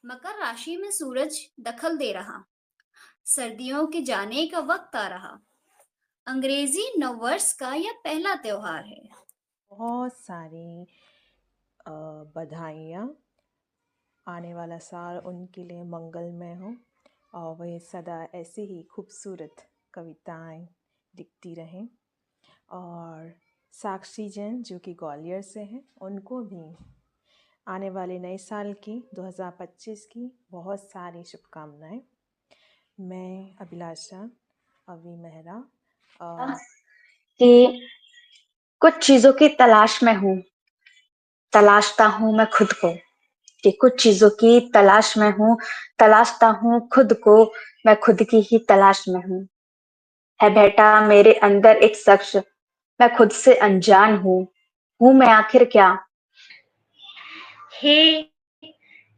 मकर राशि में सूरज दखल दे रहा। सर्दियों के जाने का वक्त आ रहा। अंग्रेजी नववर्ष का यह पहला त्योहार है। बहुत सारी बधाइयाँ। आने वाला साल उनके लिए मंगलमय हो और वे सदा ऐसे ही खूबसूरत कविताएं लिखती रहें। और साक्षी जैन जो कि ग्वालियर से हैं, उनको भी आने वाले नए साल की 2025 की बहुत सारी शुभकामनाएं। मैं अभिलाषा अभी मेहरा कि कुछ चीजों की तलाश में हूँ, तलाशता हूँ मैं खुद को। कि कुछ चीजों की तलाश में हूँ, तलाशता हूँ खुद को, मैं खुद की ही तलाश में हूँ। है बैठा मेरे अंदर एक शख्स, मैं खुद से अनजान हूँ मैं आखिर क्या। हे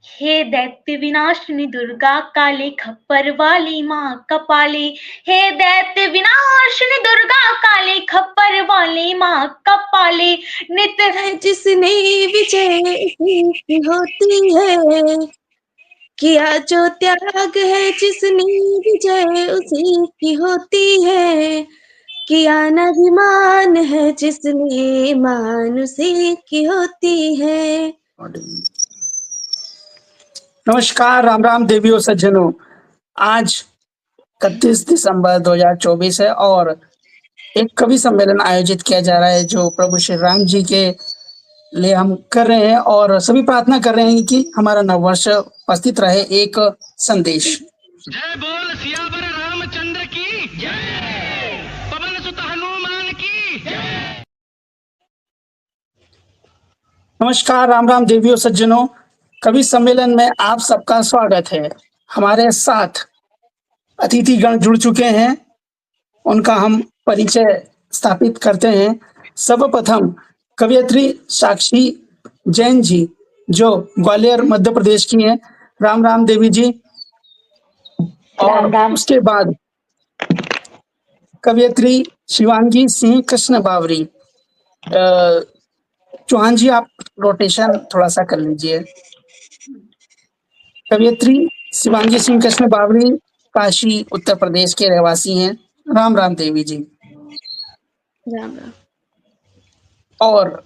हे दैत्य विनाशिनी दुर्गा काली खप्पर वाली माँ कपाली। हे दैत्य विनाशिनी दुर्गा काली खप्पर वाली माँ कपाली। नित है जिसने विजय की होती है, किया जो त्याग है जिसने विजय उसी की होती है। किया अभिमान है जिसने मान उसी की होती है। नमस्कार, राम राम देवियों सज्जनों। आज 31 दिसंबर 2024 है और एक कवि सम्मेलन आयोजित किया जा रहा है जो प्रभु श्री राम जी के लिए हम कर रहे हैं और सभी प्रार्थना कर रहे हैं कि हमारा नववर्ष उपस्थित रहे। एक संदेश। जय बोल सियावर रामचंद्र की जय, पवन सुत हनुमान की जय। नमस्कार, राम राम देवियों सज्जनों। कवि सम्मेलन में आप सबका स्वागत है। हमारे साथ अतिथिगण जुड़ चुके हैं, उनका हम परिचय स्थापित करते हैं। सर्वप्रथम कवयित्री साक्षी जैन जी जो ग्वालियर मध्य प्रदेश की हैं। राम राम देवी जी। और राम राम। उसके बाद कवयित्री शिवांगी सिंह कृष्ण बावरी। चौहान जी, आप रोटेशन थोड़ा सा कर लीजिए। कवयित्री शिवांगी सिंह कृष्ण बावरी काशी उत्तर प्रदेश के रहवासी हैं। राम राम देवी जी। राम राम। और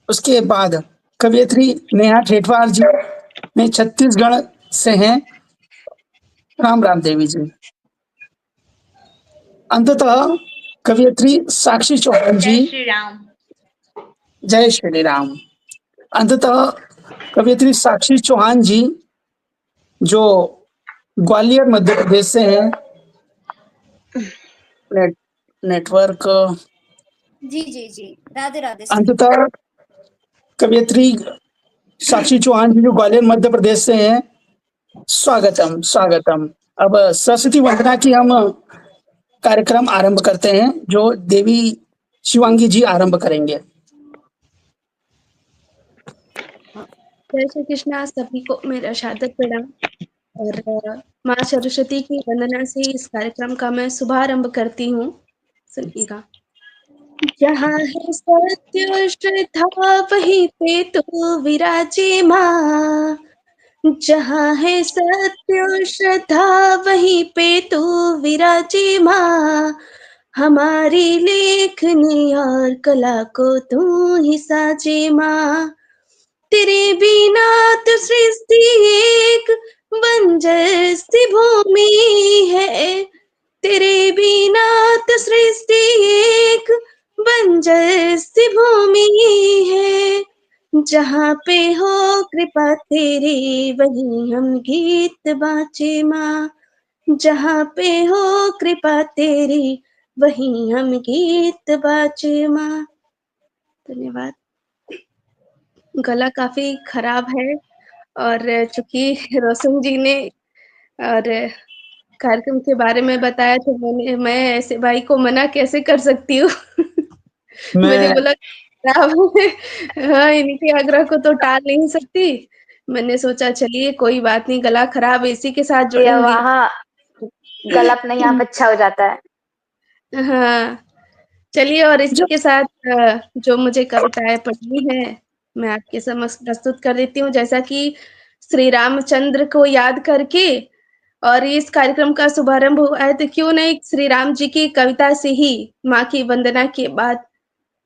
उसके बाद कवयित्री नेहा ठेठवार जी में छत्तीसगढ़ से हैं। राम राम देवी जी। अंततः कवयित्री साक्षी चौहान जी। जय श्री राम। जय श्री राम। अंततः कवयित्री साक्षी चौहान जी जो ग्वालियर मध्य प्रदेश से हैं। नेटवर्क। जी जी जी, राधे राधे। अंततः कवयित्री साक्षी चौहान जी जो ग्वालियर मध्य प्रदेश से हैं। स्वागतम स्वागतम। अब सरस्वती वंदना की हम कार्यक्रम आरंभ करते हैं जो देवी शिवांगी जी आरंभ करेंगे। जय श्री कृष्णा। सभी को मेरा सादर प्रणाम। और माँ सरस्वती की वंदना से इस कार्यक्रम का मैं शुभारंभ करती हूँ। सुनिएगा। जहाँ है सत्य और श्रद्धा वहीं पे तू विराजे माँ। जहाँ है सत्य और श्रद्धा वहीं पे तू विराजे माँ। हमारी लेखनी और कला को तू ही साजे माँ। तेरे बिना तो सृष्टि एक बंजर सी भूमि है। तेरे बिना तो सृष्टि एक बंजर सी भूमि है। जहाँ पे हो कृपा तेरी वहीं हम गीत बाचे माँ। जहाँ पे हो कृपा तेरी वहीं हम गीत बाचे माँ। धन्यवाद। गला काफी खराब है और चूंकि रोशन जी ने और कार्यक्रम के बारे में बताया तो मैं ऐसे भाई को मना कैसे कर सकती हूँ। मैंने बोला खराब है, हाँ, इनके आग्रह को तो टाल नहीं सकती। मैंने सोचा चलिए कोई बात नहीं, गला खराब है इसी के साथ जुड़ूंगी। वहाँ गला अपने यहाँ पे अच्छा हो जाता है। हाँ, चलिए। और इसी के साथ जो मुझे कविताएं पढ़नी है मैं आपके समक्ष प्रस्तुत कर देती हूँ। जैसा कि श्री रामचंद्र को याद करके और इस कार्यक्रम का शुभारंभ हुआ है, तो क्यों नहीं श्री राम जी की कविता से ही माँ की वंदना के बाद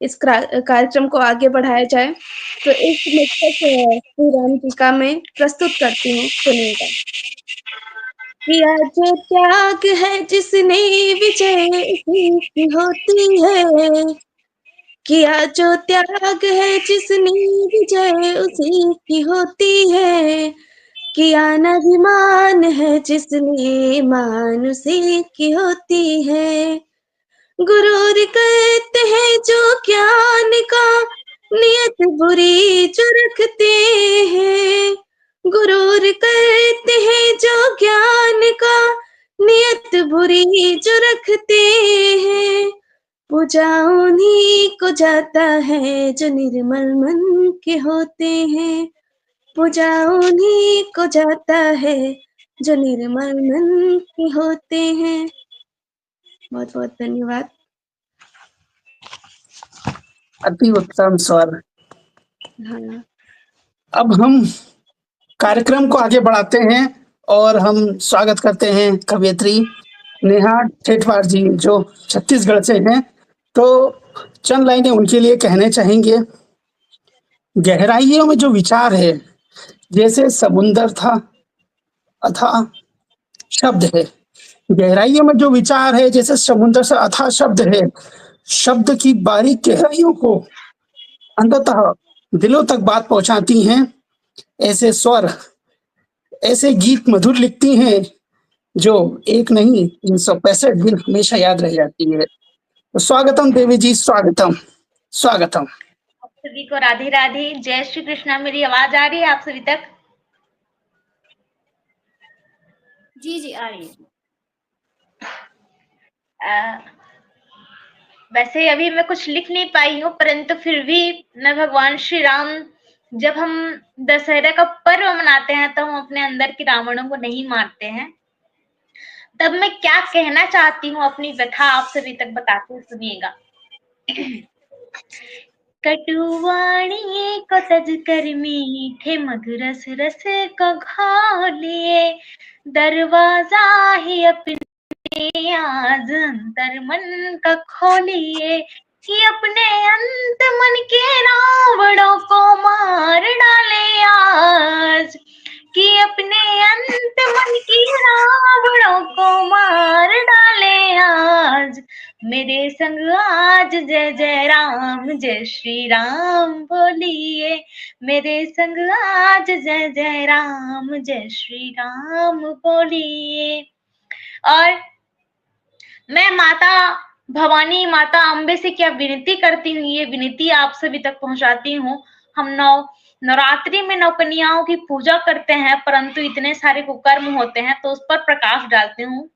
इस कार्यक्रम को आगे बढ़ाया जाए। तो इस मुक्तक श्री राम जी का मैं प्रस्तुत करती हूँ, सुनिएगा। किया जो त्याग है जिसने विजय उसी की होती है, किया जो त्याग है जिसने विजय उसी की होती है, किया न अभिमान है जिसने मान उसी की होती है। गुरूर कहते हैं जो ज्ञान का नियत बुरी जो रखते हैं, गुरूर कहते हैं जो ज्ञान का नियत बुरी जो रखते हैं, पूजा उन्हीं को जाता है जो निर्मल मन के होते हैं, पूजा उन्हीं को जाता है जो निर्मल मन के होते हैं। बहुत बहुत धन्यवाद। अति उत्तम स्वर। हाँ, अब हम कार्यक्रम को आगे बढ़ाते हैं और हम स्वागत करते हैं कवयित्री नेहा ठेठवार जी, जो छत्तीसगढ़ से हैं। तो चंद लाइनें उनके लिए कहने चाहेंगे। गहराइयों में जो विचार है, जैसे समुंदर था अथाह शब्द है। गहराइयों में जो विचार है, जैसे समुंदर से अथाह शब्द है। शब्द की बारीक गहराइयों को अंततः दिलों तक बात पहुंचाती हैं। ऐसे स्वर, ऐसे गीत मधुर लिखती हैं जो एक नहीं 365 दिन हमेशा याद रह जाती है। तो स्वागतम देवी जी, स्वागतम स्वागतम। आप सभी को राधे राधे, जय श्री कृष्णा। मेरी आवाज आ रही है आप सभी तक? जी जी आ रही है। वैसे अभी मैं कुछ लिख नहीं पाई हूँ, परंतु फिर भी मैं भगवान श्री राम, जब हम दशहरा का पर्व मनाते हैं तो हम अपने अंदर के रावणों को नहीं मारते हैं। तब मैं क्या कहना चाहती हूँ, अपनी व्यथा आप सभी तक बताती हूँ, सुनिएगा। कटुवाणी को तज कर मीठे मधुरस रस को घोलिए, दरवाजा ही अपने आज अंतर मन का खोलिए, कि अपने अंत मन के रावणों को मार डाले आज, कि अपने अंत मन की रावणों को मार डाले आज। मेरे संग आज जय जय राम, जय श्री राम बोलिए, मेरे संग आज जय जय राम, जय श्री राम बोलिए। और मैं माता भवानी, माता अम्बे से क्या विनती करती हूँ, ये विनती आप सभी तक पहुंचाती हूँ। हम नवरात्रि में 9 कन्याओं की पूजा करते हैं, परंतु इतने सारे कुकर्म होते हैं, तो उस पर प्रकाश डालती हूँ।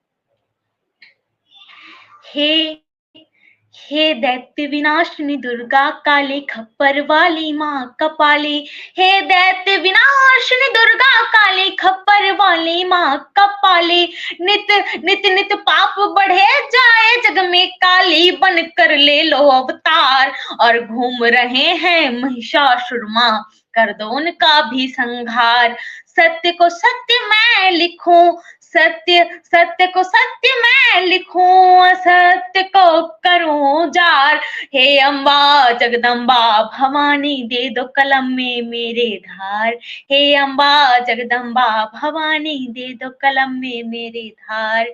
हे दैत्य विनाशिनी दुर्गा काली खप्पर वाली माँ कपाली, हे दैत्य विनाशिनी दुर्गा काली खप्पर वाली माँ कपाली, नित नित नित पाप बढ़े जाए जग में काली, बन कर ले लो अवतार, और घूम रहे हैं महिषासुर माँ, कर दो उनका भी संहार। सत्य को सत्य मैं लिखूं, सत्य सत्य को सत्य मैं लिखूं, असत्य को करूं जार। हे अम्बा जगदम्बा भवानी दे दो कलम में मेरे धार, हे अम्बा जगदम्बा भवानी दे दो कलम में मेरे धार।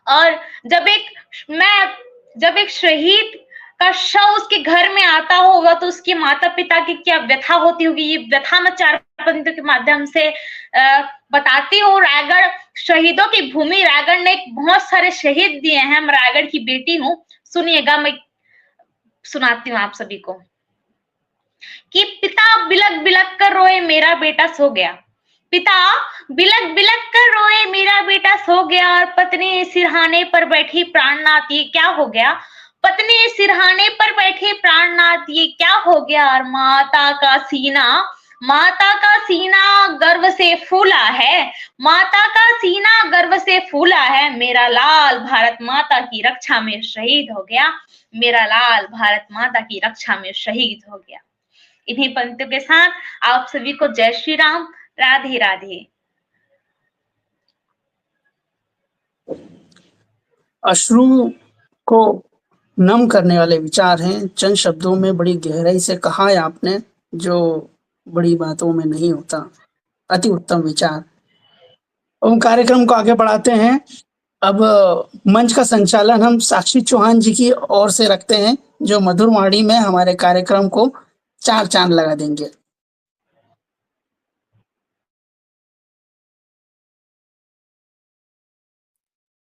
और जब एक शहीद का शव उसके घर में आता होगा तो उसके माता पिता की क्या व्यथा होती होगी, ये व्यथा मैं 4 पंक्तियों के माध्यम से बताती हूँ। रायगढ़ शहीदों की भूमि, रायगढ़ ने बहुत सारे शहीद दिए हैं। मैं रायगढ़ की बेटी हूँ, सुनिएगा, मैं सुनाती हूँ आप सभी को। कि पिता बिलक बिलक कर रोए मेरा बेटा सो गया, पिता बिलक बिलक कर रोए मेरा बेटा सो गया, और पत्नी सिरहाने पर बैठी प्राणनाथ ये क्या हो गया, पत्नी सिरहाने पर बैठी प्राणनाथ ये क्या हो गया। और माता का सीना गर्व से फूला है, माता का सीना गर्व से फूला है, मेरा लाल भारत माता की रक्षा में शहीद हो गया, मेरा लाल भारत माता की रक्षा में शहीद हो गया। इन्हीं पंक्तियों के साथ आप सभी को जय श्री राम, राधे राधे। अश्रु को नम करने वाले विचार हैं, चंद शब्दों में बड़ी गहराई से कहा है आपने, जो बड़ी बातों में नहीं होता। अति उत्तम विचार। हम कार्यक्रम को आगे बढ़ाते हैं। अब मंच का संचालन हम साक्षी चौहान जी की ओर से रखते हैं, जो मधुर वाणी में हमारे कार्यक्रम को 4 चांद लगा देंगे।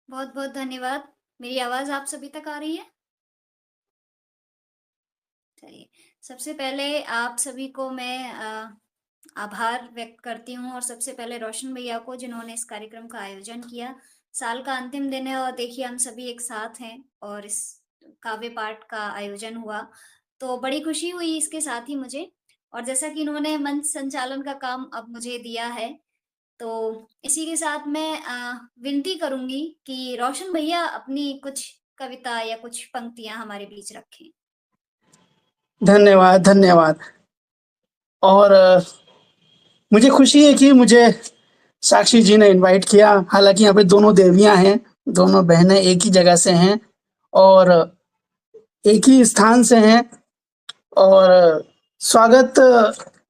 बहुत बहुत धन्यवाद। मेरी आवाज आप सभी तक आ रही है? चलिए, सबसे पहले आप सभी को मैं आभार व्यक्त करती हूँ, और सबसे पहले रोशन भैया को, जिन्होंने इस कार्यक्रम का आयोजन किया। साल का अंतिम दिन है और देखिए हम सभी एक साथ हैं और इस काव्य पाठ का आयोजन हुआ, तो बड़ी खुशी हुई इसके साथ ही मुझे। और जैसा कि इन्होंने मंच संचालन का काम अब मुझे दिया है, तो इसी के साथ मैं विनती करूंगी कि रोशन भैया अपनी कुछ कविता या कुछ पंक्तियां हमारे बीच रखें। धन्यवाद, धन्यवाद। और मुझे खुशी है कि मुझे साक्षी जी ने इनवाइट किया। हालाँकि यहाँ पे दोनों देवियाँ हैं, दोनों बहनें एक ही जगह से हैं और एक ही स्थान से हैं, और स्वागत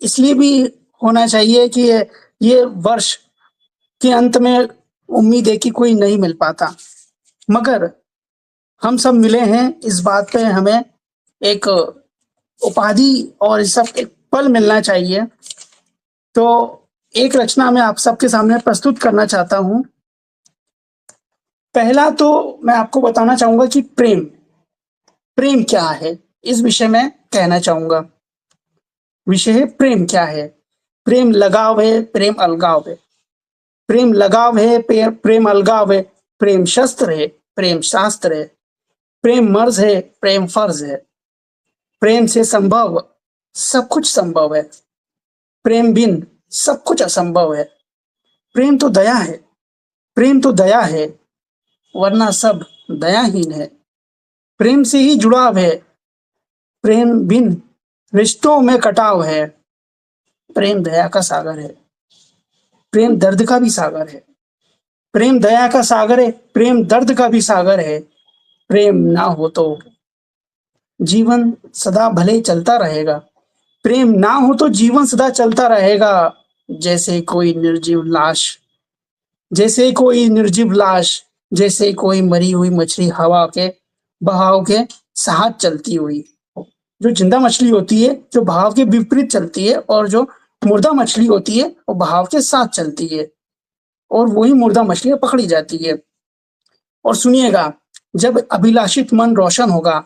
इसलिए भी होना चाहिए कि ये वर्ष के अंत में उम्मीद है कि कोई नहीं मिल पाता, मगर हम सब मिले हैं। इस बात पे हमें एक उपाधि और इस सब एक पल मिलना चाहिए। तो एक रचना मैं आप सबके सामने प्रस्तुत करना चाहता हूँ। पहला तो मैं आपको बताना चाहूँगा कि प्रेम क्या है, इस विषय में कहना चाहूँगा। विषय है प्रेम क्या है। प्रेम लगाव है, प्रेम अलगाव है। प्रेम लगाव है, प्रेम अलगाव है। प्रेम शस्त्र है, प्रेम शास्त्र है। प्रेम मर्ज है, प्रेम फर्ज है। प्रेम से संभव सब कुछ संभव है। प्रेम बिन सब कुछ असंभव है। प्रेम तो दया है, प्रेम तो दया है, वरना सब दयाहीन है। प्रेम से ही जुड़ाव है, प्रेम बिन रिश्तों में कटाव है। प्रेम दया का सागर है, प्रेम दर्द का भी सागर है। प्रेम दया का सागर है, प्रेम दर्द का भी सागर है। प्रेम ना हो तो जीवन सदा भले चलता रहेगा। प्रेम ना हो तो जीवन सदा चलता रहेगा। जैसे कोई निर्जीव लाश, जैसे कोई निर्जीव लाश, जैसे कोई मरी हुई मछली हवा के बहाव के साथ चलती हुई। जो जिंदा मछली होती है, जो बहाव के विपरीत चलती है, और जो मुर्दा मछली होती है, वो बहाव के साथ चलती है, और वही मुर्दा मछली पकड़ी जाती है। और सुनिएगा, जब अभिलाषित मन रोशन होगा,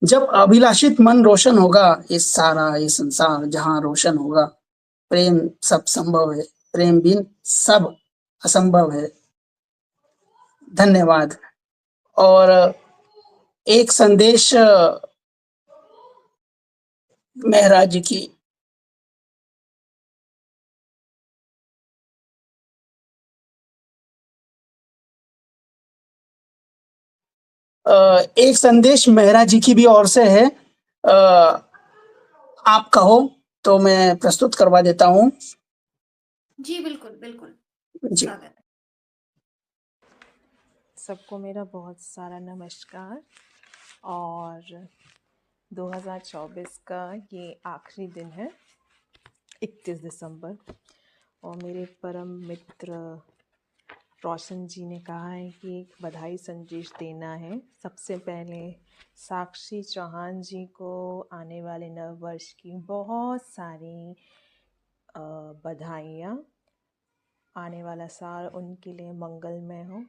जब अभिलाषित मन रोशन होगा, ये सारा ये संसार जहां रोशन होगा। प्रेम सब संभव है, प्रेम बिन सब असंभव है। धन्यवाद। और एक संदेश मेहरा जी की। एक संदेश मेहरा जी की भी ओर से है। आप कहो तो मैं प्रस्तुत करवा देता हूँ। जी बिल्कुल बिल्कुल, जी। स्वागत है। सबको मेरा बहुत सारा नमस्कार। और 2024 का ये आखिरी दिन है, 31 दिसंबर, और मेरे परम मित्र रोशन जी ने कहा है कि एक बधाई संदेश देना है। सबसे पहले साक्षी चौहान जी को आने वाले नव वर्ष की बहुत सारी बधाइयाँ। आने वाला साल उनके लिए मंगलमय हो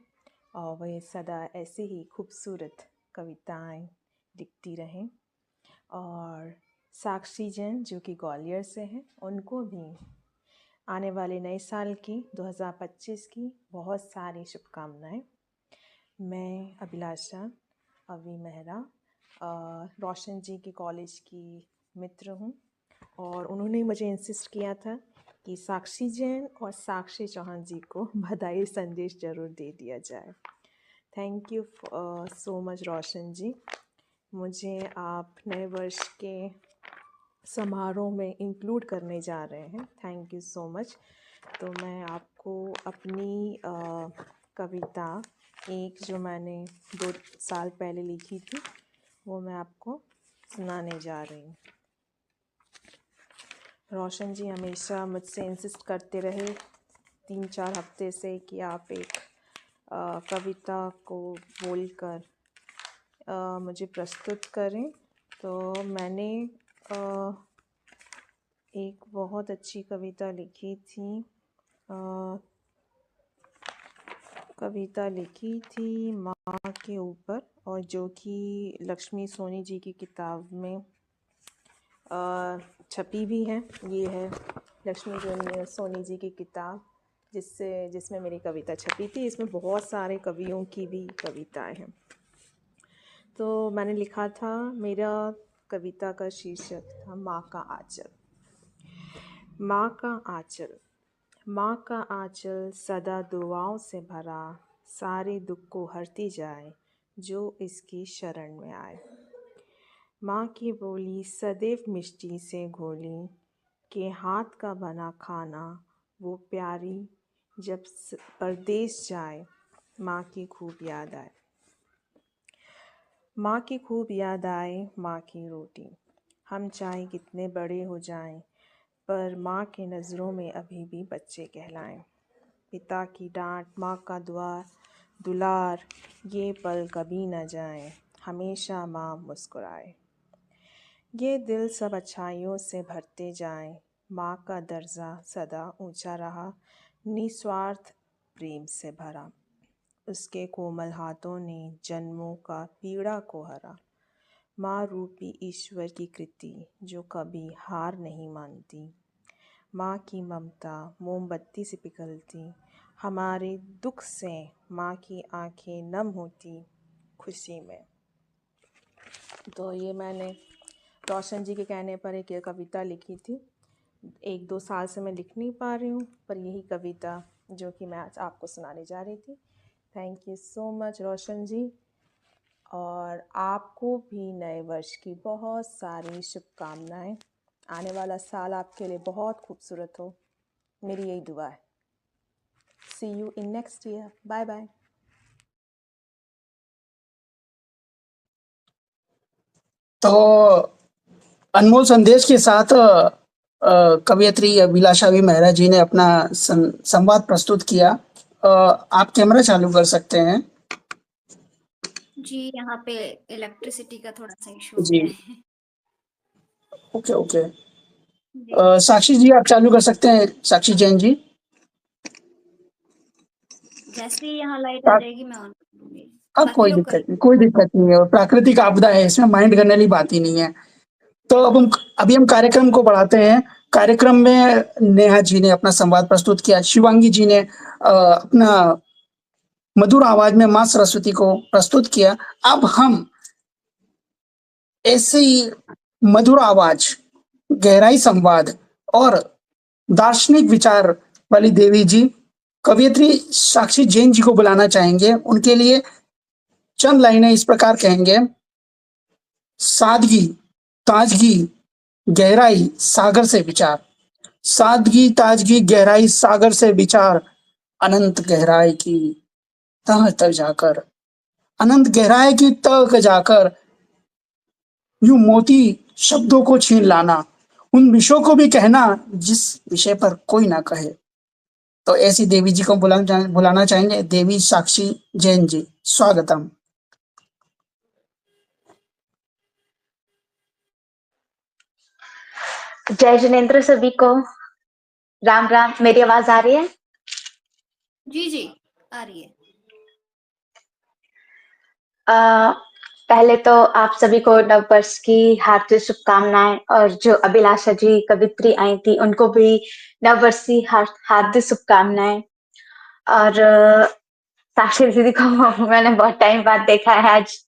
और वे सदा ऐसे ही खूबसूरत कविताएं लिखती रहें। और साक्षी जैन जो कि ग्वालियर से हैं, उनको भी आने वाले नए साल की 2025 की बहुत सारी शुभकामनाएं। मैं अभिलाषा अवी मेहरा रोशन जी के कॉलेज की मित्र हूँ, और उन्होंने मुझे इंसिस्ट किया था कि साक्षी जैन और साक्षी चौहान जी को बधाई संदेश ज़रूर दे दिया जाए। थैंक यू सो मच रोशन जी। मुझे आप नए वर्ष के समारोह में इंक्लूड करने जा रहे हैं। Thank you so much. तो मैं आपको अपनी कविता एक जो मैंने 2 साल पहले लिखी थी वो मैं आपको सुनाने जा रही हूँ। रोशन जी हमेशा मुझसे इंसिस्ट करते रहे 3-4 हफ्ते से कि आप एक कविता को बोलकर मुझे प्रस्तुत करें। तो मैंने एक बहुत अच्छी कविता लिखी थी माँ के ऊपर, और जो कि लक्ष्मी सोनी जी की किताब में छपी भी है। ये है लक्ष्मी सोनी जी की किताब जिसमें मेरी कविता छपी थी। इसमें बहुत सारे कवियों की भी कविताएं हैं। तो मैंने लिखा था, मेरा कविता का शीर्षक था माँ का आंचल। माँ का आंचल, माँ का आंचल सदा दुआओं से भरा, सारे दुख को हरती जाए जो इसकी शरण में आए। माँ की बोली सदैव मिष्टी से घोली, के हाथ का बना खाना वो प्यारी, जब परदेश जाए माँ की खूब याद आए। माँ की खूब याद आए माँ की रोटी, हम चाहे कितने बड़े हो जाएं, पर माँ के नज़रों में अभी भी बच्चे कहलाएं। पिता की डांट, माँ का दुलार, ये पल कभी न जाएं, हमेशा माँ मुस्कुराए। ये दिल सब अच्छाइयों से भरते जाएं, माँ का दर्जा सदा ऊंचा रहा, निस्वार्थ प्रेम से भरा। उसके कोमल हाथों ने जन्मों का पीड़ा को हरा। माँ रूपी ईश्वर की कृति जो कभी हार नहीं मानती। माँ की ममता मोमबत्ती से पिघलती, हमारे दुख से माँ की आंखें नम होती खुशी में। तो ये मैंने रोशन जी के कहने पर एक कविता लिखी थी। 1-2 साल से मैं लिख नहीं पा रही हूँ, पर यही कविता जो कि मैं आज आपको सुनाने जा रही थी। थैंक यू सो मच रोशन जी, और आपको भी नए वर्ष की बहुत सारी शुभकामनाएं। आने वाला साल आपके लिए बहुत खूबसूरत हो, मेरी यही दुआ है। See you in next year. Bye bye. तो अनमोल संदेश के साथ कवयित्री अभिलाषा वी मेहरा जी ने अपना संवाद प्रस्तुत किया। आप कैमरा चालू कर सकते हैं। जी, यहाँ पे इलेक्ट्रिसिटी का थोड़ा-सा इश्यू हो जी, गया है। Okay, okay. जी, साक्षी जी आप चालू कर सकते हैं, साक्षी जैन जी। जैसे ही यहाँ लाइट आ जाएगी मैं ऑन कर दूँगी। अब बाकी लोग कर कोई दिक्कत नहीं है, और प्राकृतिक आपदा है, इसमें माइंड करने वाली बात ही नहीं है। तो अभी हम कार्यक्रम को बढ़ाते हैं। कार्यक्रम में नेहा जी ने अपना संवाद प्रस्तुत किया, शिवांगी जी ने अपना मधुर आवाज में माँ सरस्वती को प्रस्तुत किया। अब हम ऐसे ही मधुर आवाज, गहराई संवाद और दार्शनिक विचार वाली देवी जी कवयित्री साक्षी जैन जी को बुलाना चाहेंगे। उनके लिए चंद लाइनें इस प्रकार कहेंगे। सादगी, ताजगी, गहराई, सागर से विचार। सादगी, ताजगी, गहराई, सागर से विचार, अनंत गहराई की तह तक जाकर, अनंत गहराई की तह तक जाकर यूं मोती शब्दों को छीन लाना, उन विषयों को भी कहना जिस विषय पर कोई ना कहे। तो ऐसी देवी जी को बुलाना चाहेंगे, देवी साक्षी जैन जी। स्वागतम। जय जिनेन्द्र सभी को। राम राम। मेरी आवाज आ रही है? जी, जी, आ रही है। पहले तो आप सभी को नववर्ष की हार्दिक शुभकामनाएं, और जो अभिलाषा जी कवित्री आई थी उनको भी नववर्ष की हार्दिक शुभकामनाएं। और साक्षी दीदी को मैंने बहुत टाइम बाद देखा है आज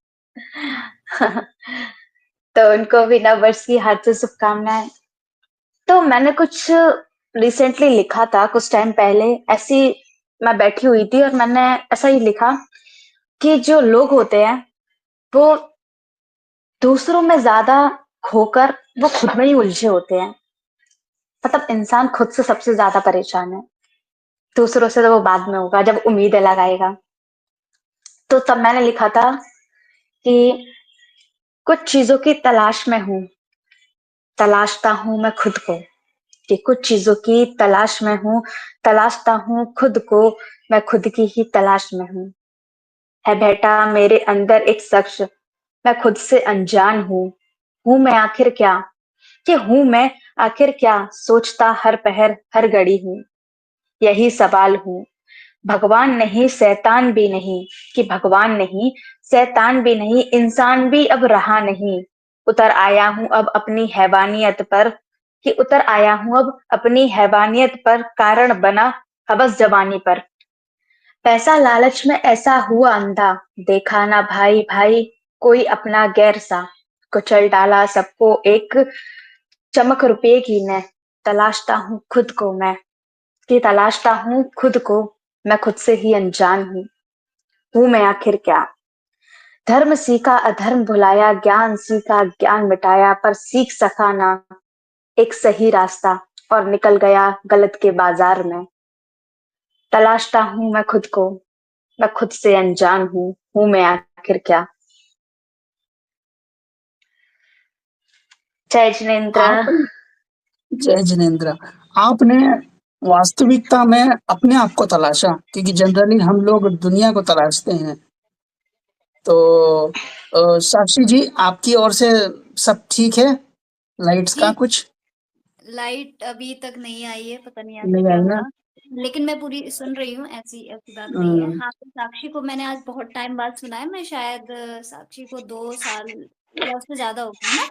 तो उनको भी नववर्ष की हार्दिक शुभकामनाएं। तो मैंने कुछ रिसेंटली लिखा था, कुछ टाइम पहले ऐसी मैं बैठी हुई थी और मैंने ऐसा ही लिखा कि जो लोग होते हैं वो दूसरों में ज्यादा खोकर वो खुद में ही उलझे होते हैं। मतलब इंसान खुद से सबसे ज्यादा परेशान है। दूसरों से तो वो बाद में होगा जब उम्मीदें लगाएगा। तो तब मैंने लिखा था कि कुछ चीजों की तलाश में हूँ, तलाशता हूँ मैं खुद को, कि कुछ चीजों की तलाश में हूँ, तलाशता हूँ खुद को, मैं खुद की ही तलाश में हूँ। है बेटा मेरे अंदर एक शख्स, मैं खुद से अनजान हूँ मैं आखिर क्या, कि हूँ मैं आखिर क्या, सोचता हर पहर हर घड़ी हूँ, यही सवाल हूँ। भगवान नहीं शैतान भी नहीं, कि भगवान नहीं शैतान भी नहीं, इंसान भी अब रहा नहीं, उतर आया हूँ अब अपनी हैवानियत पर, कि उतर आया हूँ अब अपनी हैवानियत पर, कारण बना हवस जवानी पर। पैसा लालच में ऐसा हुआ अंधा, देखा ना भाई भाई कोई अपना गैर सा, कुचल डाला सबको एक चमक रुपए की ने, तलाशता हूँ खुद को मैं, कि तलाशता हूँ खुद को, मैं खुद से ही अनजान हूँ मैं आखिर क्या। धर्म सीखा अधर्म भुलाया, ज्ञान सीखा ज्ञान मिटाया, पर सीख सका ना एक सही रास्ता, और निकल गया गलत के बाजार में। तलाशता हूँ मैं खुद को, मैं खुद से अनजान हूँ मैं आखिर क्या। जय जिनेन्द्र। आप जय जिनेन्द्र। आपने वास्तविकता में अपने आप को तलाशा, क्योंकि जनरली हम लोग दुनिया को तलाशते हैं। तो साक्षी जी, आपकी ओर से सब ठीक है? लाइट्स का जी, कुछ लाइट अभी तक नहीं आई है, पता नहीं आज नहीं क्या आई ना? हुआ। लेकिन मैं पूरी सुन रही हूँ, ऐसी ऐसी बात नहीं है। हम्म, हाँ, तो साक्षी को मैंने आज बहुत टाइम बाद सुना है। मैं शायद साक्षी को 2 साल या उससे ज़्यादा हो गए ना,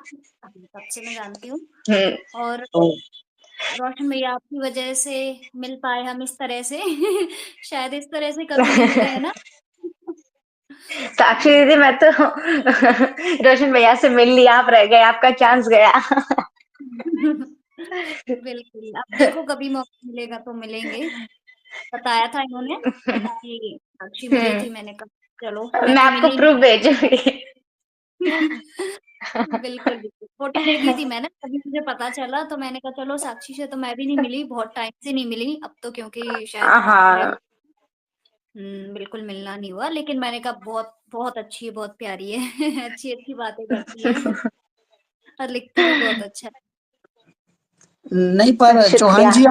तब से मैं जानती हूँ। और तो रोशन भैया, आपकी वजह से मिल पाए हम इस तरह से। शायद इस तरह से कभी नहीं मिले, है ना? साक्षी दीदी, बिल्कुल। मैं तो रोशन भैया से मिल लिया, आप रह गए, आपका चांस गया। बिल्कुल, अब देखो कभी मौका मिलेगा तो मिलेंगे। बताया था इन्होंने कि साक्षी मिली थी, मैंने कहा चलो, मैं मैं तो आपको मिली प्रूफ नहीं। भेजूंगी। बिल्कुल, बिल्कुल। फ़ोटो देखी थी मैंने, तभी मुझे पता चला, तो मैंने कहा चलो साक्षी से तो मैं भी नहीं मिली, बहुत टाइम से नहीं मिली, अब तो क्योंकि शायद बहुत बड़े हाँ। हो। बिल्कुल मिलना नहीं हुआ, लेकिन मैंने कहा बहुत बहुत अच्छी है, बहुत प्यारी है। अच्छी-अच्छी बातें करती है और लिखती भी बहुत अच्छा है। नहीं, पर चौहान शुक्रिया। जी,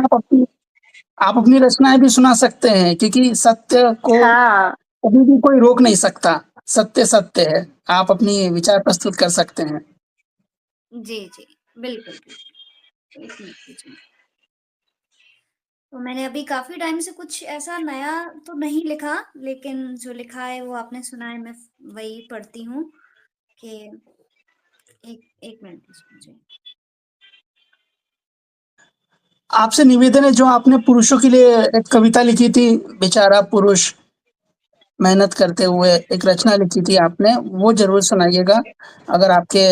आप अपनी रचनाएं भी सुना सकते हैं, क्योंकि सत्य को हाँ। कभी भी कोई रोक नहीं सकता। सत्य सत्य है। आप अपनी विचार प्रस्तुत कर सकते हैं। जी, जी। बिल्कुल, बिल्कुल। 1 मिनट दीजिए। तो मैंने अभी काफ़ी टाइम से कुछ ऐसा नया तो नहीं लिखा, लेकिन जो लिखा है वो आपने सुना है, मैं वही पढ़ती हूँ कि 1 मिनट दीजिए मुझे। आपसे निवेदन है, जो आपने पुरुषों के लिए एक कविता लिखी थी, बेचारा पुरुष मेहनत करते हुए एक रचना लिखी थी आपने, वो ज़रूर सुनाइएगा, अगर आपके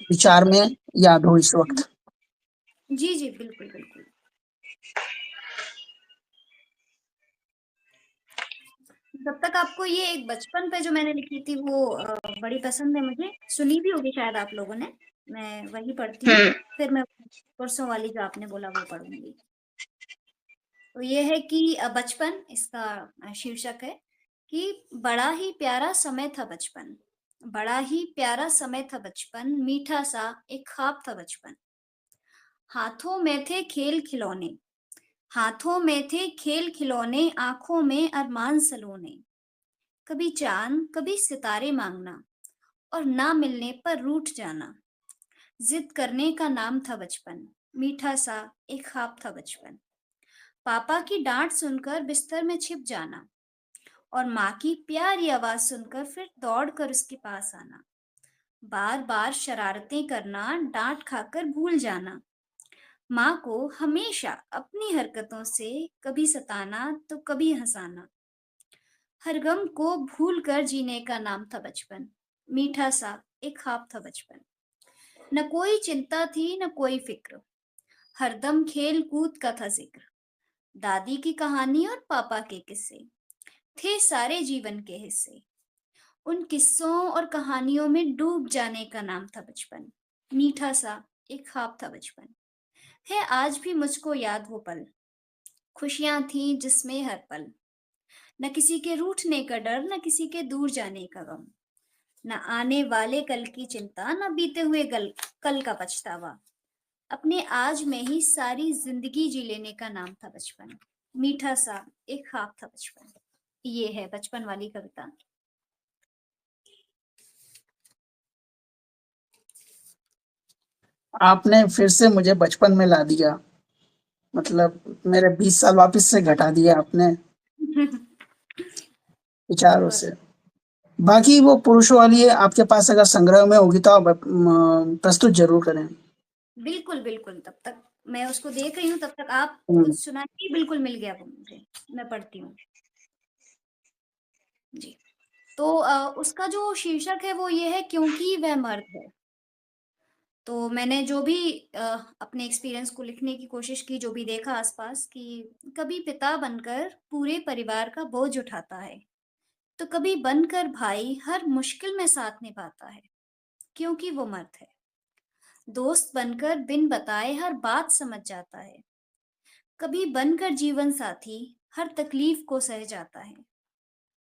विचार में याद हो इस वक़्त। जी, जी, बिल्कुल, बिल्कुल। जब तक आपको ये एक बचपन पे जो मैंने लिखी थी वो बड़ी पसंद है मुझे, सुनी भी होगी शायद आप लोगों ने। मैं वही पढ़ती हूँ, फिर मैं परसों वाली जो आपने बोला वो पढ़ूँगी। तो ये है कि बचपन इसका शीर्षक है कि बड़ा ही प्यारा समय था बचपन, बड़ा ही प्यारा समय था बचपन, मीठा सा एक ख्वाब था बचपन। हाथों में थे खेल खिलौने, हाथों में थे खेल खिलौने, आँखों में अरमान सलोने। कभी चाँद, कभी सितारे माँगना और ना मिलने पर रूठ जाना। ज़िद करने का नाम था बचपन, मीठा सा एक ख्वाब था बचपन। पापा की डाँट सुनकर बिस्तर में छिप जाना और माँ की प्यारी आवाज़ सुनकर फिर दौड़कर उसके पास आना। बार-बार शरारतें करना, डाँट खाकर भूल जाना। माँ को हमेशा अपनी हरकतों से कभी सताना तो कभी हँसाना। हर गम को भूल कर जीने का नाम था बचपन, मीठा सा एक ख्वाब था बचपन। न कोई चिंता थी न कोई फिक्र, हरदम खेल कूद का था जिक्र। दादी की कहानी और पापा के किस्से थे सारे जीवन के हिस्से। उन किस्सों और कहानियों में डूब जाने का नाम था बचपन, मीठा सा एक ख्वाब था बचपन। है आज भी मुझको याद वो पल, खुशियां थीं जिसमें हर पल, न किसी के रूठने का डर, न किसी के दूर जाने का गम, न आने वाले कल की चिंता, न बीते हुए कल का पछतावा। अपने आज में ही सारी जिंदगी जी लेने का नाम था बचपन, मीठा सा एक ख्वाब था बचपन। ये है बचपन वाली कविता। आपने फिर से मुझे बचपन में ला दिया, मतलब मेरे 20 साल वापस से घटा दिया आपने विचारों बहुत से। बाकी वो पुरुषों वाली है, आपके पास अगर संग्रह में होगी तो आप प्रस्तुत जरूर करें। बिल्कुल बिल्कुल, तब तक मैं उसको देख रही हूँ, तब तक आप हम्म, कुछ सुनाइए। बिल्कुल मिल गया वो मुझे, मैं पढ़ती हूँ जी। तो उसका जो शीर्षक है वो ये है, क्योंकि वह मर्द है। तो मैंने जो भी अपने एक्सपीरियंस को लिखने की कोशिश की, जो भी देखा आसपास, कि कभी पिता बनकर पूरे परिवार का बोझ उठाता है, तो कभी बनकर भाई हर मुश्किल में साथ निभाता है, क्योंकि वो मर्द है। दोस्त बनकर बिन बताए हर बात समझ जाता है, कभी बनकर जीवन साथी हर तकलीफ को सह जाता है,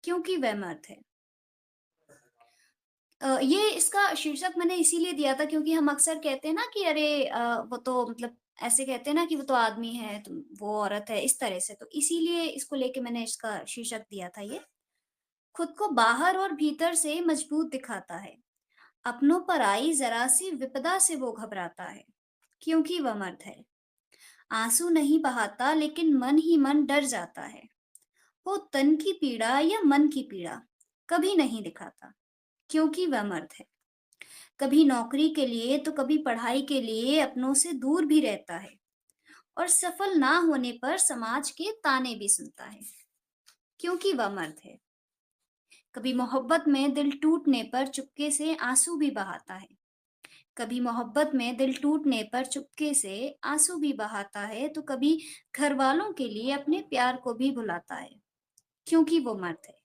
क्योंकि वह मर्द है। ये इसका शीर्षक मैंने इसीलिए दिया था क्योंकि हम अक्सर कहते हैं ना कि अरे वो तो मतलब ऐसे कहते हैं ना कि वो तो आदमी है, तो वो औरत है, इस तरह से। तो इसीलिए इसको लेके मैंने इसका शीर्षक दिया था ये। खुद को बाहर और भीतर से मजबूत दिखाता है, अपनों पर आई जरा सी विपदा से वो घबराता है, क्योंकि वह मर्द है। आंसू नहीं बहाता लेकिन मन ही मन डर जाता है, वो तन की पीड़ा या मन की पीड़ा कभी नहीं दिखाता, क्योंकि वह मर्द है। कभी नौकरी के लिए तो कभी पढ़ाई के लिए अपनों से दूर भी रहता है, और सफल ना होने पर समाज के ताने भी सुनता है, क्योंकि वह मर्द है। कभी मोहब्बत में दिल टूटने पर चुपके से आंसू भी बहाता है, कभी मोहब्बत में दिल टूटने पर चुपके से आंसू भी बहाता है, तो कभी घर वालों के लिए अपने प्यार को भी भुलाता है, क्योंकि वो मर्द है।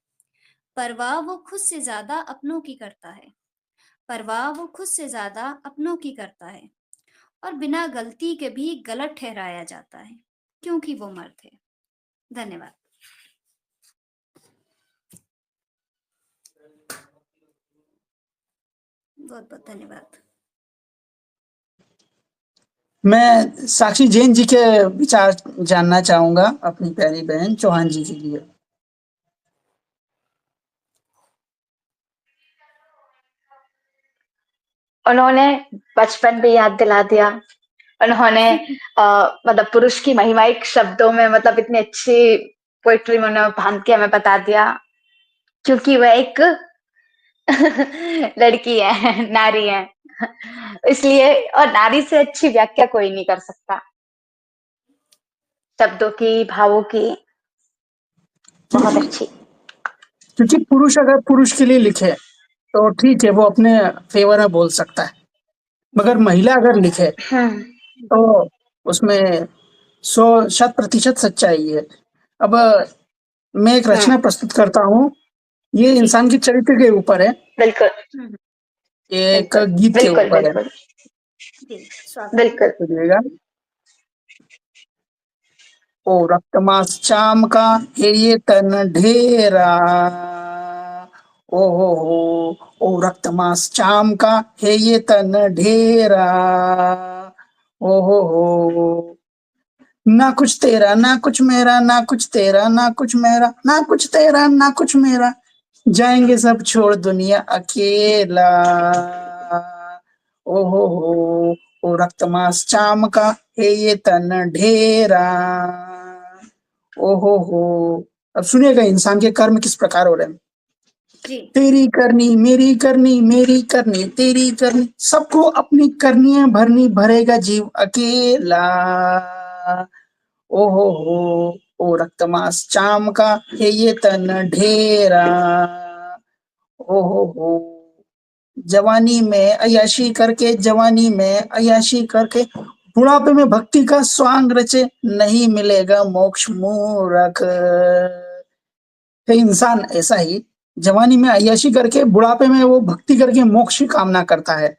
परवाह वो खुद से ज्यादा अपनों की करता है, परवाह वो खुद से ज्यादा अपनों की करता है, और बिना गलती के भी गलत ठहराया जाता है, क्योंकि वो मर्द है। धन्यवाद। बहुत बहुत धन्यवाद। मैं साक्षी जैन जी के विचार जानना चाहूंगा अपनी प्यारी बहन चौहान जी के लिए। उन्होंने बचपन भी याद दिला दिया। उन्होंने मतलब पुरुष की महिमायिक शब्दों में, मतलब इतनी अच्छी पोइट्री में उन्होंने बांध के हमें बता दिया, क्योंकि वह एक लड़की है, नारी है, इसलिए। और नारी से अच्छी व्याख्या कोई नहीं कर सकता शब्दों की, भावों की। बहुत अच्छी। क्योंकि पुरुष अगर पुरुष के लिए लिखे तो ठीक है, वो अपने फेवर में बोल सकता है, मगर महिला अगर लिखे तो उसमें 100% सच्चाई है। अब मैं एक रचना प्रस्तुत करता हूँ, ये इंसान के चरित्र के ऊपर है, बिल्कुल एक बिल्कुल गीत के बिल्कुल ऊपर है। बिल्कुल जी, स्वागत। बिल्कुल। सुनिएगा। ओ रक्त मांस चाम का है ये तन ढेरा, ओ रक्त मांस चाम का है ये तन ढेरा, हो ना कुछ तेरा ना कुछ मेरा, ना कुछ तेरा ना कुछ मेरा, ना कुछ तेरा ना कुछ मेरा, जाएंगे सब छोड़ दुनिया अकेला, हो ओ रक्त मांस चाम का है ये तन ढेरा, हो। अब सुनिएगा इंसान के कर्म किस प्रकार हो रहे हैं। जी। तेरी करनी मेरी करनी, मेरी करनी तेरी करनी, सबको अपनी करनियां भरनी, भरेगा जीव अकेला, हो ओ रक्त मांस चाम का है ये तन ढेरा, हो। जवानी में अय्याशी करके, जवानी में अय्याशी करके, बुढ़ापे में भक्ति का स्वांग रचे, नहीं मिलेगा मोक्ष मूरख। तो इंसान ऐसा ही जवानी में अय्याशी करके, बुढ़ापे में वो भक्ति करके मोक्ष की कामना करता है,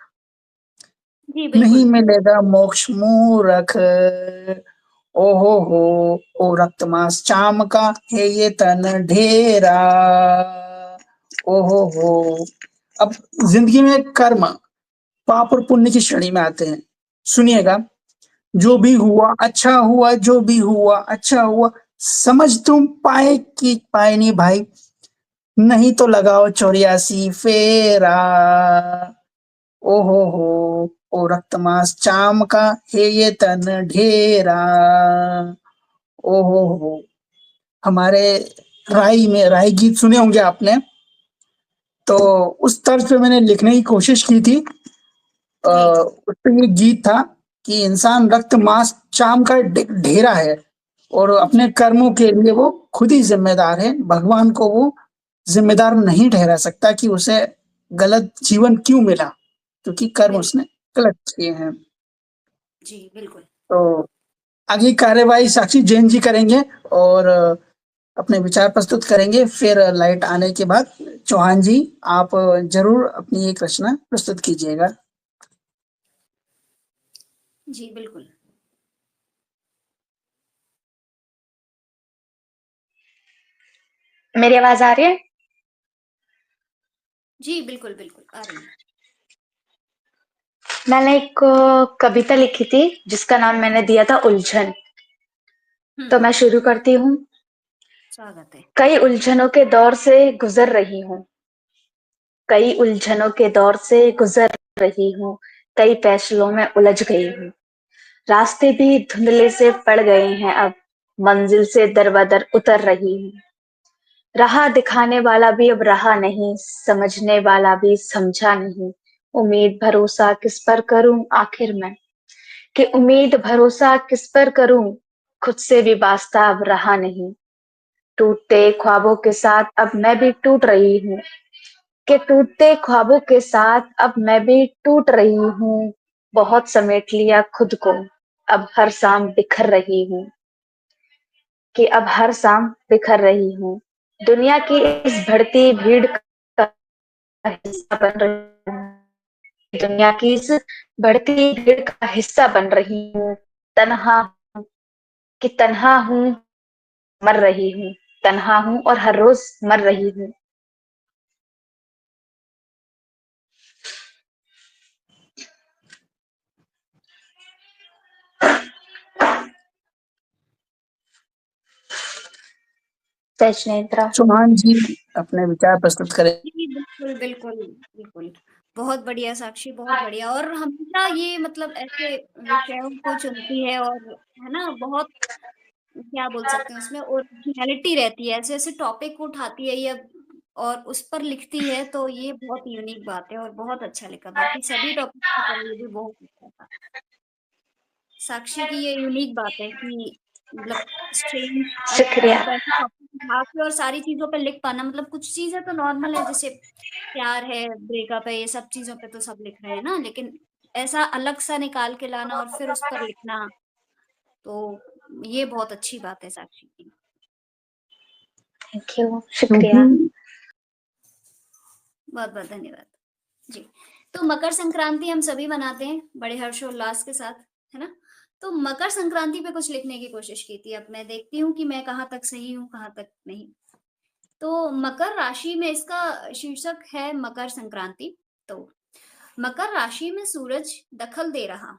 जी नहीं बिल्कुल। मिलेगा मोक्ष मूरख। हो ओ रक्त मांस चाम का है ये तन ढेरा। ओ हो। अब जिंदगी में कर्म पाप और पुण्य की श्रेणी में आते हैं। सुनिएगा, जो जी भी हुआ अच्छा हुआ, जो भी हुआ अच्छा हुआ, समझ तुम पाए कि पाए नहीं भाई, नहीं तो लगाओ 84 फेरा। ओ हो ओ रक्त मांस चाम का है ये तन ढेरा। ओ हो। हमारे राई गीत सुने होंगे आपने, तो उस तर्ज पे मैंने लिखने की कोशिश की थी। जी उसमें ये गीत था कि इंसान रक्त मांस चाम का ढेरा है और अपने जी कर्मों के लिए वो खुद ही जिम्मेदार है। भगवान को वो जिम्मेदार नहीं ठहरा सकता कि उसे गलत जीवन क्यों मिला, क्योंकि कर्म बिल्कुल। उसने गलत किए हैं। जी बिल्कुल। तो आगे कार्यवाही साक्षी जैन जी करेंगे और अपने विचार प्रस्तुत करेंगे। फिर लाइट आने के बाद चौहान जी, आप जरूर अपनी एक रचना प्रस्तुत कीजिएगा। जी बिल्कुल। मेरी आवाज आ रही है? जी बिल्कुल बिल्कुल आ रही है। मैंने एक कविता लिखी थी जिसका नाम मैंने दिया था उलझन। तो मैं शुरू करती हूँ। स्वागत है। कई उलझनों के दौर से गुजर रही हूँ, कई उलझनों के दौर से गुजर रही हूँ, कई फैसलों में उलझ गई हूँ। रास्ते भी धुंधले से पड़ गए हैं, अब मंजिल से दर बदर उतर रही हूँ। राह दिखाने वाला भी अब रहा नहीं, समझने वाला भी समझा नहीं। उम्मीद भरोसा किस पर करूं आखिर मैं, कि उम्मीद भरोसा किस पर करूं, खुद से भी वास्ता अब रहा नहीं। टूटते ख्वाबों के साथ अब मैं भी टूट रही हूँ, कि टूटते ख्वाबों के साथ अब मैं भी टूट रही हूँ। बहुत समेट लिया खुद को, अब हर शाम बिखर रही हूँ, कि अब हर शाम बिखर रही हूँ। दुनिया की इस बढ़ती भीड़ का हिस्सा बन रही हूँ, दुनिया की इस बढ़ती भीड़ का हिस्सा बन रही हूँ। तन्हा कि तन्हा हूँ, मर रही हूँ, तन्हा हूँ और हर रोज मर रही हूँ। सचनेत्रा। चौहान जी अपने विचार प्रस्तुत करें। जी बिल्कुल बिल्कुल बिल्कुल। बहुत बढ़िया साक्षी, बहुत बढ़िया। और हमेशा ये मतलब ऐसे विषयों को चुनती है और है ना, बहुत क्या बोल सकते हैं उसमें ओरिजिनलिटी रहती है, ऐसे ऐसे टॉपिक को उठाती है ये और उस पर लिखती है, तो ये बहुत यूनिक बात है और बहुत अच्छा लिखा। बाकी सभी टॉपिक की तरह ये भी बहुत अच्छा था। साक्षी की ये यूनिक बात है कि मतलब स्ट्रेंज शुक्रिया। मतलब ऐसे टॉपिक उठा के और सारी चीजों पे लिख पाना। मतलब कुछ चीजें तो नॉर्मल है, जैसे प्यार है, ब्रेकअप है, ये सब चीजों पे तो सब लिख रहे हैं ना, लेकिन ऐसा अलग सा निकाल के लाना और फिर उस पर लिखना, तो ये बहुत अच्छी बात है साक्षी की। थैंक यू, क्योंकि शुक्रिया। बहुत बहुत धन्यवाद जी। तो मकर संक्रांति हम सभी मनाते हैं बड़े हर्षोल्लास के साथ, है ना। तो मकर संक्रांति पे कुछ लिखने की कोशिश की थी। अब मैं देखती हूँ कि मैं कहाँ तक सही हूँ, कहाँ तक नहीं। तो मकर राशि में इसका शीर्षक है मकर संक्रांति। तो मकर राशि में सूरज दखल दे रहा,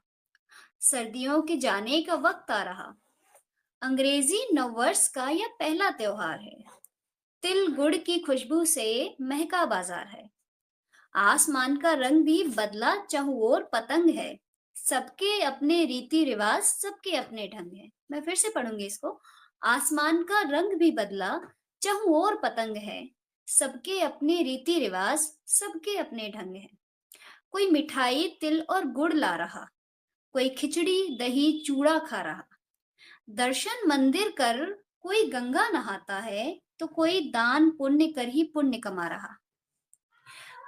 सर्दियों के जाने का वक्त आ रहा, अंग्रेजी नववर्ष का यह पहला त्योहार है, तिल गुड़ की खुशबू से महका बाजार है, आसमान का रंग भी बदला, चहुओर पतंग है, सबके अपने रीति रिवाज, सबके अपने ढंग है। मैं फिर से पढ़ूंगी इसको। आसमान का रंग भी बदला, चहुओर पतंग है, सबके अपने रीति रिवाज, सबके अपने ढंग है। कोई मिठाई तिल और गुड़ ला रहा, कोई खिचड़ी दही चूड़ा खा रहा, दर्शन मंदिर कर कोई गंगा नहाता है, तो कोई दान पुण्य कर ही पुण्य कमा रहा।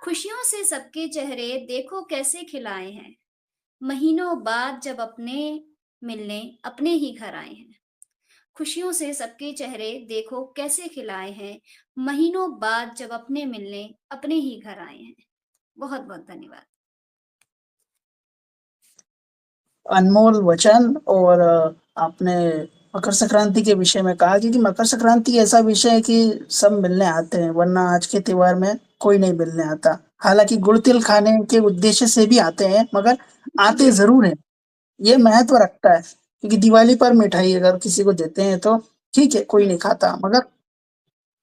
खुशियों से सबके चेहरे देखो कैसे खिलाए हैं, महीनों बाद जब अपने मिलने अपने ही घर आए हैं। खुशियों से सबके चेहरे देखो कैसे खिलाए हैं, महीनों बाद जब अपने मिलने अपने ही घर आए हैं। बहुत बहुत धन्यवाद। अनमोल वचन और आपने मकर संक्रांति के विषय में कहा, क्योंकि मकर संक्रांति ऐसा विषय है कि सब मिलने आते हैं, वरना आज के त्योहार में कोई नहीं मिलने आता। हालाँकि गुड़ तिल खाने के उद्देश्य से भी आते हैं, मगर आते ज़रूर हैं। ये महत्व रखता है, क्योंकि दिवाली पर मिठाई अगर किसी को देते हैं तो ठीक है, कोई नहीं खाता, मगर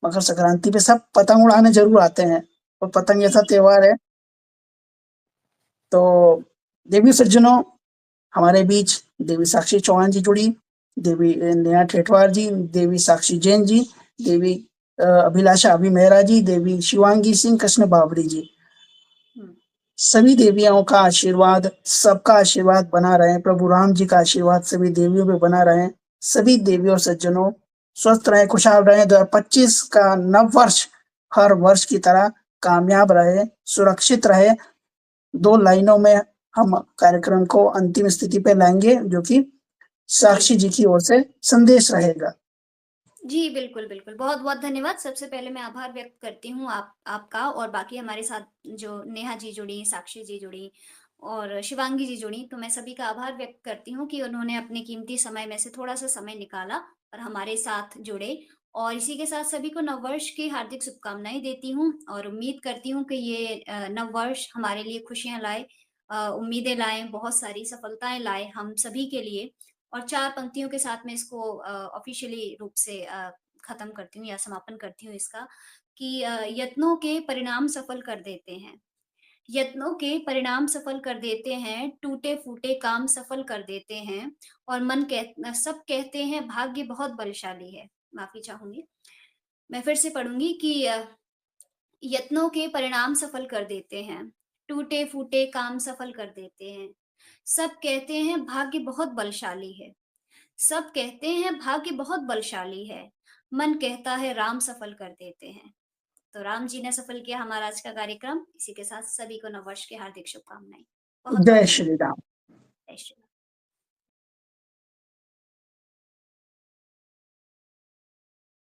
मकर संक्रांति पे सब पतंग उड़ाने ज़रूर आते हैं, और पतंग ऐसा त्योहार है। तो देवी सज्जनों, हमारे बीच देवी साक्षी चौहान जी जुड़ी, देवी नेहा ठेठवार जी, देवी साक्षी जैन जी, देवी अभिलाषा अभी मेहरा जी, देवी शिवांगी सिंह कृष्ण बावरी जी। सभी देवियों का आशीर्वाद, सबका आशीर्वाद बना रहे। प्रभु राम जी का आशीर्वाद सभी देवियों पे बना रहे। सभी देवी और सज्जनों स्वस्थ रहें, खुशहाल रहें। 2025 का नव वर्ष हर वर्ष की तरह कामयाब रहे, सुरक्षित रहे। 2 लाइनों में हम कार्यक्रम को अंतिम स्थिति पे लाएंगे, जो कि साक्षी जी की ओर से संदेश रहेगा। जी, बिल्कुल, बिल्कुल। बहुत-बहुत धन्यवाद। सबसे पहले मैं आभार व्यक्त करती हूँ आपका, और बाकी हमारे साथ जो नेहा जी जुड़ी, साक्षी जी जुड़ी और शिवांगी जी जुड़ी, तो मैं सभी का आभार व्यक्त करती हूँ कि उन्होंने अपने कीमती समय में से थोड़ा-सा समय निकाला और हमारे साथ जुड़े। और इसी के साथ सभी को नववर्ष की हार्दिक शुभकामनाएँ देती हूँ और उम्मीद करती हूँ कि ये नववर्ष हमारे लिए खुशियाँ लाए, उम्मीदें लाए, बहुत सारी सफलताएँ लाए हम सभी के लिए। और 4 पंक्तियों के साथ मैं इसको ऑफ़िशियली रूप से ख़त्म करती हूँ या समापन करती हूँ इसका, कि यत्नों के परिणाम सफल कर देते हैं। यत्नों के परिणाम सफल कर देते हैं, टूटे-फूटे काम सफल कर देते हैं, और सब कहते हैं भाग्य बहुत बलशाली है। माफ़ी चाहूँगी। मैं फिर से पढ़ूँगी कि यत्नों के परिणाम सफल कर देते हैं, टूटे-फूटे काम सफल कर देते हैं। सब कहते हैं भाग्य बहुत बलशाली है। सब कहते हैं भाग्य बहुत बलशाली है, मन कहता है राम सफल कर देते हैं। तो राम जी ने सफल किया हमारा आज का कार्यक्रम। इसी के साथ सभी को नववर्ष की हार्दिक शुभकामनाएँ। बहुत-बहुत जय धन्यवाद। श्री राम।